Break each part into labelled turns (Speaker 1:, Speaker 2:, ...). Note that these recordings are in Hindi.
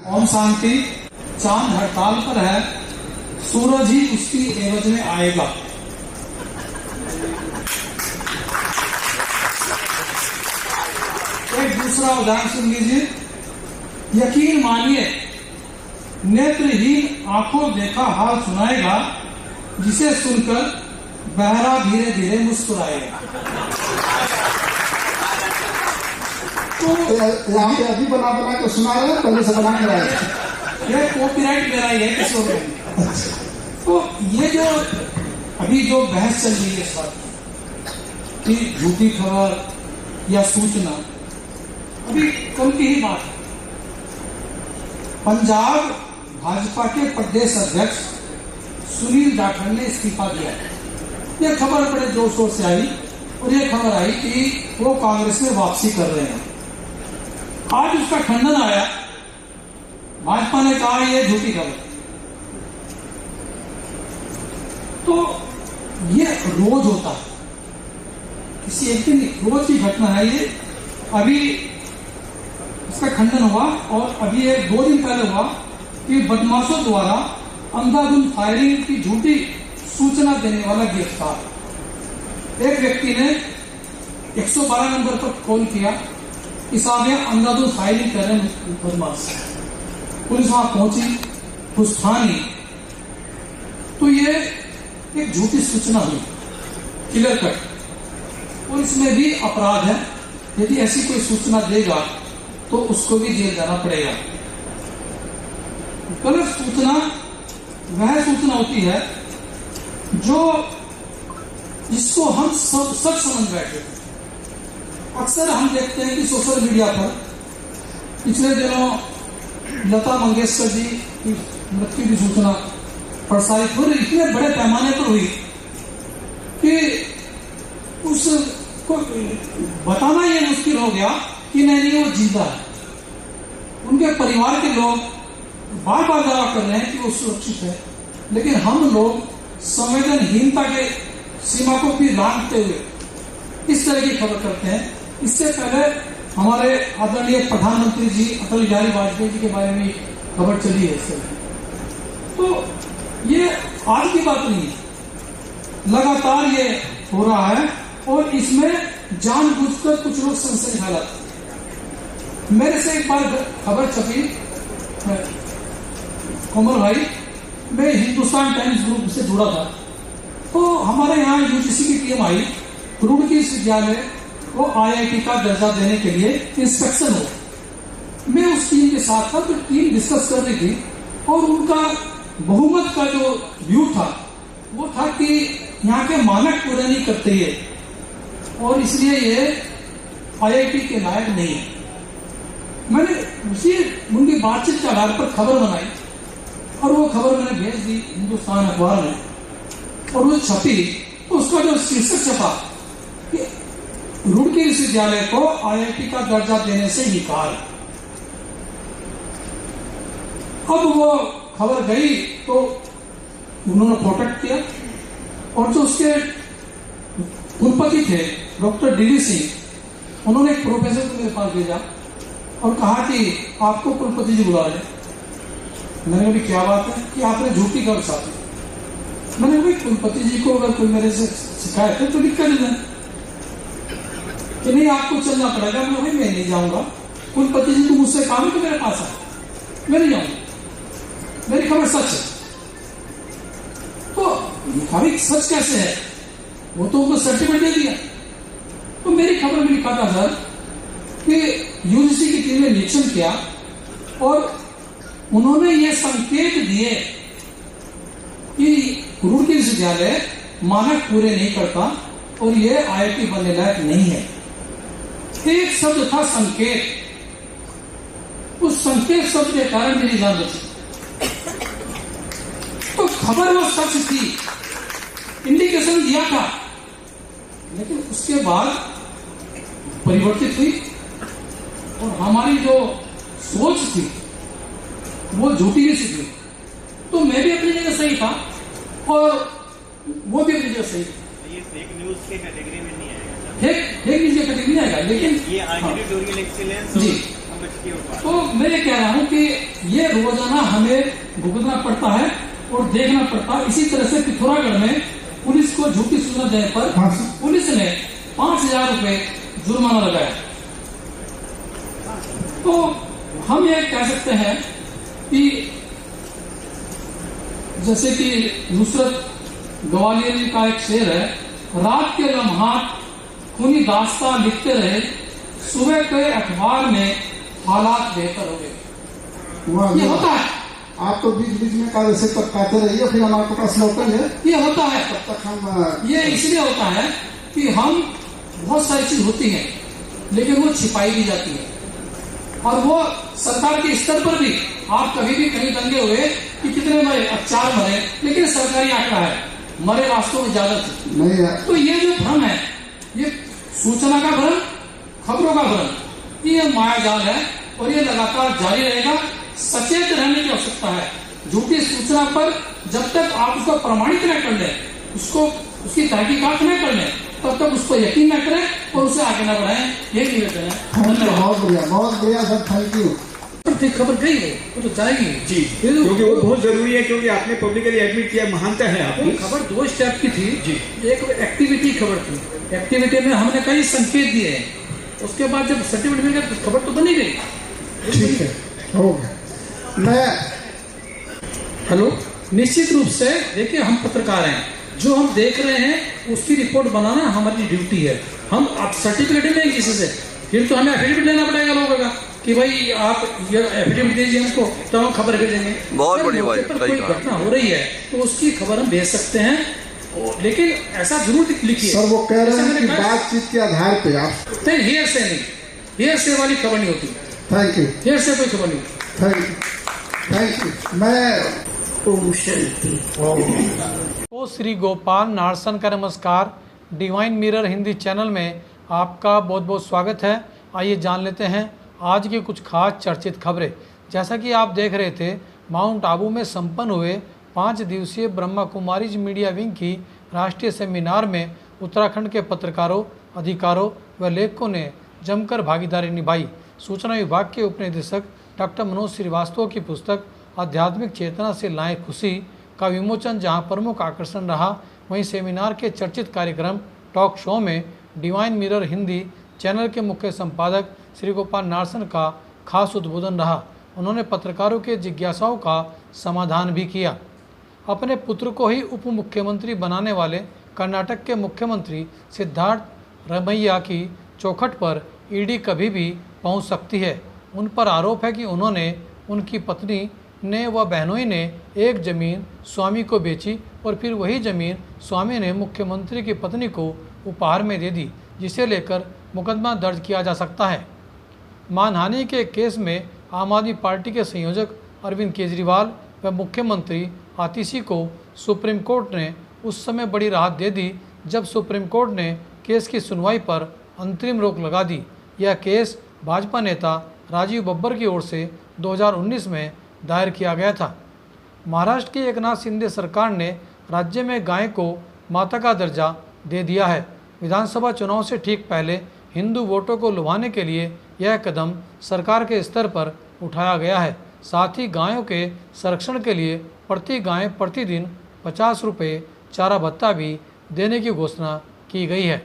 Speaker 1: ओम शांति। चांद हड़ताल पर है, सूरज ही उसकी एवज में आएगा। एक दूसरा उदाहरण सुन लीजिए। यकीन मानिए, नेत्रहीन आंखों देखा हाल सुनाएगा, जिसे सुनकर बहरा धीरे धीरे मुस्कुराएगा।
Speaker 2: तो यहाँ पे अभी बना के सुना रहे हैं, पहले से बना के आए।
Speaker 1: ये कॉपीराइट मेरा ही है, किसी और का। तो ये जो अभी जो बहस चल रही है इस बात की कि झूठी खबर या सूचना, अभी कल की ही बात है। पंजाब भाजपा के प्रदेश अध्यक्ष सुनील जाखड़ ने इस्तीफा दिया। यह खबर बड़े जोर शोर से आई और यह खबर आई कि वो कांग्रेस में वापसी कर रहे हैं। आज उसका खंडन आया, भाजपा ने कहा यह झूठी खबर। तो ये रोज होता है, किसी एक दिन रोज की घटना है ये। अभी इसका खंडन हुआ और अभी एक 2 दिन पहले हुआ कि बदमाशों द्वारा अंधाधुंध फायरिंग की झूठी सूचना देने वाला गिरफ्तार। एक व्यक्ति ने 112 नंबर पर कॉल किया कि साहब यह अंधाधुंध फायरिंग कर रहे हैं बदमाश। पुलिस वहां पहुंची, कुछ था नहीं। तो ये एक झूठी सूचना हुई, क्लियर कट, और इसमें भी अपराध है। यदि ऐसी कोई सूचना देगा तो उसको भी जेल जाना पड़ेगा। गलत सूचना वह सूचना होती है जो जिसको हम सब सच समझ बैठे। अक्सर हम देखते हैं कि सोशल मीडिया पर पिछले दिनों लता मंगेशकर जी की मृत्यु की सूचना प्रसारित हो रही, इतने बड़े पैमाने पर हुई कि उसको बताना यह मुश्किल हो गया कि नहीं वो जिंदा है। उनके परिवार के लोग बार बार दावा कर रहे हैं कि वो सुरक्षित है, लेकिन हम लोग संवेदनहीनता के सीमा को भी लांघते हुए इस तरह की खबर करते हैं। इससे पहले हमारे आदरणीय प्रधानमंत्री जी अटल बिहारी वाजपेयी जी के बारे में खबर चली है। इससे तो ये आज की बात नहीं है, लगातार ये हो रहा है और इसमें जानबूझकर कुछ लोग संशय फैलाते हैं। मेरे से एक बार खबर छपी, कोमल भाई, मैं हिंदुस्तान टाइम्स ग्रुप से जुड़ा था, तो हमारे यहाँ यूजीसी की टीम आई, रुड़की विश्वविद्यालय को आईआईटी का दर्जा देने के लिए इंस्पेक्शन हो। मैं उस टीम के साथ था, तो टीम डिस्कस कर रही थी और उनका बहुमत का जो व्यू था वो था कि यहाँ के मानक पूरे नहीं करते ये, और इसलिए ये आईआईटी के लायक नहीं है। मैंने उसी उनकी बातचीत के आधार पर खबर बनाई और वो खबर मैंने भेज दी हिंदुस्तान अखबार में, और वो छपी। तो उसका जो शीर्षक छपा कि रुड़की विश्वविद्यालय को आईआईटी का दर्जा देने से इनकार। अब वो खबर गई तो उन्होंने प्रोटेक्ट किया, और जो उसके कुलपति थे डॉक्टर डीवी सिंह, उन्होंने एक प्रोफेसर को मेरे पास भेजा और कहा कि आपको कुलपति जी बुला रहे। मैंने कहा क्या बात है कि आपने झूठी खबर छापी। मैंने कहा कुलपति जी को अगर कोई मेरे से शिकायत है तो लिख कर देना कि नहीं आपको चलना पड़ेगा। मैं नहीं जाऊंगा, कुलपति जी तो मुझसे काम है तो मेरे पास आए, मैं नहीं जाऊंगा, मेरी खबर सच है। तो खबर सच कैसे है, वो तो उनको सर्टिफिकेट दे दिया। तो मेरी खबर में लिखा था सर कि यूजीसी की टीम ने निरीक्षण किया और उन्होंने ये संकेत दिए कि रुड़की विश्वविद्यालय मानक पूरे नहीं करता और ये आईआईटी बनने लायक नहीं है। एक शब्द था संकेत, उस संकेत शब्द के कारण मेरी जान बची। तो खबर वो सच थी, इंडिकेशन दिया था, लेकिन उसके बाद परिवर्तित हुई और हमारी जो सोच थी वो झूठी ही थी। तो मैं भी अपनी जगह सही था और वो भी अपनी जगह सही था।
Speaker 3: ये फेक न्यूज के कैटेगरी में नहीं आएगा,
Speaker 1: फेक न्यूज के कैटेगरी में आएगा, लेकिन
Speaker 3: ये एडिटोरियल एक्सीलेंस
Speaker 1: जी।
Speaker 3: समझ के ऊपर।
Speaker 1: तो मैं कह रहा हूं कि ये रोजाना हमें भुगतना पड़ता है और देखना पड़ता है। इसी तरह से पिथौरागढ़ में पुलिस को झूठी सूचना देने पर
Speaker 2: हाँ सर।
Speaker 1: पुलिस ने 5,000 रुपए जुर्माना लगाया। तो हम ये कह सकते हैं कि जैसे कि नुसरत ग्वालियर का एक शेर है, रात के लम्हात खूनी दास्तां लिखते रहे, सुबह के अखबार में हालात बेहतर हो गए। ये होता है,
Speaker 2: आप तो बीच बीच में कार्य से टपकाते रहिए, फिर हमारे पास लौटेंगे।
Speaker 1: ये होता है।
Speaker 2: तब तक हम
Speaker 1: ये इसलिए होता है कि हम बहुत सारी चीज होती है लेकिन वो छिपाई दी जाती है, और वो सरकार के स्तर पर भी आप कभी भी कहीं दंगे हुए कि कितने मरे, अब 4 मरे, लेकिन सरकारी आंकड़ा है, मरे वास्तव में ज्यादा थे।
Speaker 2: नहीं है।
Speaker 1: तो ये जो भ्रम है, ये सूचना का भ्रम, खबरों का भ्रम, ये मायाजाल है और ये लगातार जारी रहेगा। सचेत रहने की आवश्यकता है। झूठी सूचना पर जब तक आप उसको प्रमाणित न कर लें, उसको उसकी तहकीकात न कर लें, तब तक उस पर यकीन न करें और उसे आगे न बढ़ाएं। ये निवेदन है। धन्यवाद।
Speaker 2: बहुत बढ़िया सर, थैंक यू।
Speaker 1: खबर गई है वो तो जाएगी
Speaker 4: जी, क्योंकि वो बहुत जरूरी है, क्योंकि आपने पब्लिकली एडमिट किया, महानता है आपकी।
Speaker 1: खबर 2 स्टेप की थी
Speaker 4: जी।
Speaker 1: एक एक्टिविटी खबर थी, एक्टिविटी में हमने कई संकेत दिए हैं, उसके बाद जब सर्टिफिकेट मिल गया तो खबर तो बनी गई।
Speaker 2: ठीक है, हो गया। मैं
Speaker 1: हेलो, निश्चित रूप से देखिए, हम पत्रकार हैं, जो हम देख रहे हैं उसकी रिपोर्ट बनाना हमारी ड्यूटी है। हम आप सर्टिफिकेट लेंगे किसी से, फिर तो हमें एफिडेविट लेना पड़ेगा लोगों का कि भाई आप ये एफिडेविट दीजिए हमको, तो हम खबर भेजेंगे।
Speaker 5: बहुत बढ़िया भाई,
Speaker 1: कोई घटना हो रही है तो उसकी खबर हम भेज सकते हैं, लेकिन ऐसा जरूर लिखिए।
Speaker 2: सर वो कह रहे हैं कि बातचीत के आधार पे आप
Speaker 1: नहीं, हेयर से नहीं, हेयर से वाली खबर नहीं होती।
Speaker 2: थैंक यू,
Speaker 1: हेयर से कोई खबर नहीं।
Speaker 2: Thank you. मैं
Speaker 1: तो श्री गोपाल नारसन का नमस्कार। डिवाइन मिरर हिंदी चैनल में आपका बहुत बहुत स्वागत है। आइए जान लेते हैं आज की कुछ खास चर्चित खबरें। जैसा कि आप देख रहे थे, माउंट आबू में संपन्न हुए 5 दिवसीय ब्रह्मा कुमारीज मीडिया विंग की राष्ट्रीय सेमिनार में उत्तराखंड के पत्रकारों, अधिकारों व लेखकों ने जमकर भागीदारी निभाई। सूचना विभाग के उपनिदेशक डॉक्टर मनोज श्रीवास्तव की पुस्तक आध्यात्मिक चेतना से लाए खुशी का विमोचन जहां प्रमुख आकर्षण रहा, वहीं सेमिनार के चर्चित कार्यक्रम टॉक शो में डिवाइन मिरर हिंदी चैनल के मुख्य संपादक श्री गोपाल नारसन का खास उद्बोधन रहा। उन्होंने पत्रकारों के जिज्ञासाओं का समाधान भी किया। अपने पुत्र को ही उप मुख्यमंत्री बनाने वाले कर्नाटक के मुख्यमंत्री सिद्धार्थ रमैया की चौखट पर ईडी कभी भी पहुंच सकती है। उन पर आरोप है कि उन्होंने, उनकी पत्नी ने व बहनोई ने एक ज़मीन स्वामी को बेची और फिर वही ज़मीन स्वामी ने मुख्यमंत्री की पत्नी को उपहार में दे दी, जिसे लेकर मुकदमा दर्ज किया जा सकता है। मानहानि के केस में आम आदमी पार्टी के संयोजक अरविंद केजरीवाल व मुख्यमंत्री आतिशी को सुप्रीम कोर्ट ने उस समय बड़ी राहत दे दी जब सुप्रीम कोर्ट ने केस की सुनवाई पर अंतरिम रोक लगा दी। यह केस भाजपा नेता राजीव बब्बर की ओर से 2019 में दायर किया गया था। महाराष्ट्र की एकनाथ शिंदे सरकार ने राज्य में गाय को माता का दर्जा दे दिया है। विधानसभा चुनाव से ठीक पहले हिंदू वोटों को लुभाने के लिए यह कदम सरकार के स्तर पर उठाया गया है। साथ ही गायों के संरक्षण के लिए प्रति गाय प्रतिदिन 50 रुपये चारा भत्ता भी देने की घोषणा की गई है।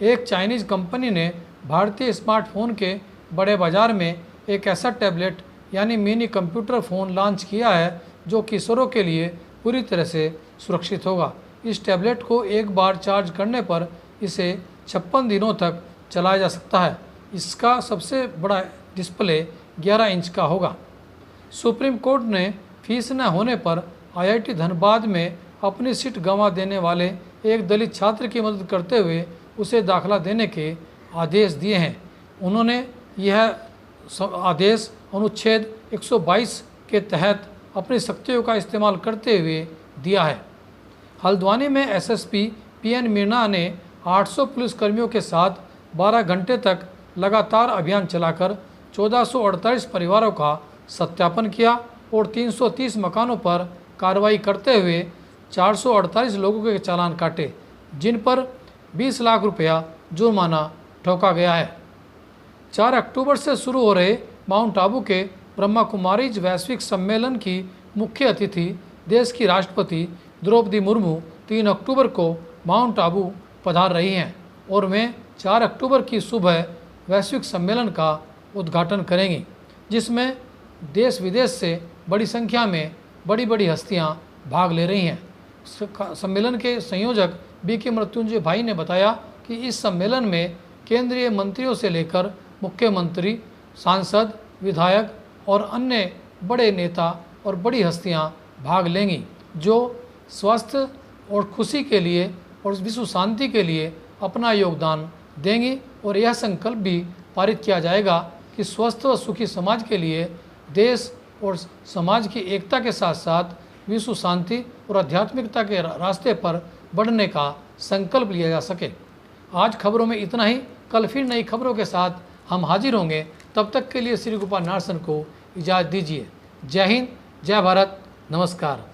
Speaker 1: एक चाइनीज़ कंपनी ने भारतीय स्मार्टफोन के बड़े बाजार में एक ऐसा टैबलेट यानी मिनी कंप्यूटर फ़ोन लॉन्च किया है जो किशोरों के लिए पूरी तरह से सुरक्षित होगा। इस टैबलेट को एक बार चार्ज करने पर इसे 56 दिनों तक चलाया जा सकता है। इसका सबसे बड़ा डिस्प्ले 11 इंच का होगा। सुप्रीम कोर्ट ने फीस न होने पर IIT धनबाद में अपनी सीट गंवा देने वाले एक दलित छात्र की मदद करते हुए उसे दाखिला देने के आदेश दिए हैं। उन्होंने यह आदेश अनुच्छेद 122 के तहत अपनी शक्तियों का इस्तेमाल करते हुए दिया है। हल्द्वानी में SSP PN मीणा ने 800 पुलिसकर्मियों के साथ 12 घंटे तक लगातार अभियान चलाकर 1448 परिवारों का सत्यापन किया और 330 मकानों पर कार्रवाई करते हुए 448 लोगों के चालान काटे, जिन पर 20 लाख रुपया जुर्माना ठोका गया है। 4 अक्टूबर से शुरू हो रहे माउंट आबू के ब्रह्मा कुमारीज वैश्विक सम्मेलन की मुख्य अतिथि देश की राष्ट्रपति द्रौपदी मुर्मू 3 अक्टूबर को माउंट आबू पधार रही हैं और वे 4 अक्टूबर की सुबह वैश्विक सम्मेलन का उद्घाटन करेंगी, जिसमें देश विदेश से बड़ी संख्या में बड़ी बड़ी हस्तियां भाग ले रही हैं। सम्मेलन के संयोजक BK मृत्युंजय भाई ने बताया कि इस सम्मेलन में केंद्रीय मंत्रियों से लेकर मुख्यमंत्री, सांसद, विधायक और अन्य बड़े नेता और बड़ी हस्तियां भाग लेंगी, जो स्वास्थ्य और खुशी के लिए और विश्व शांति के लिए अपना योगदान देंगी। और यह संकल्प भी पारित किया जाएगा कि स्वस्थ व सुखी समाज के लिए देश और समाज की एकता के साथ साथ विश्व शांति और आध्यात्मिकता के रास्ते पर बढ़ने का संकल्प लिया जा सके। आज खबरों में इतना ही। कल फिर नई खबरों के साथ हम हाजिर होंगे। तब तक के लिए श्री गोपाल नारसन को इजाज़त दीजिए। जय हिंद, जय भारत, नमस्कार।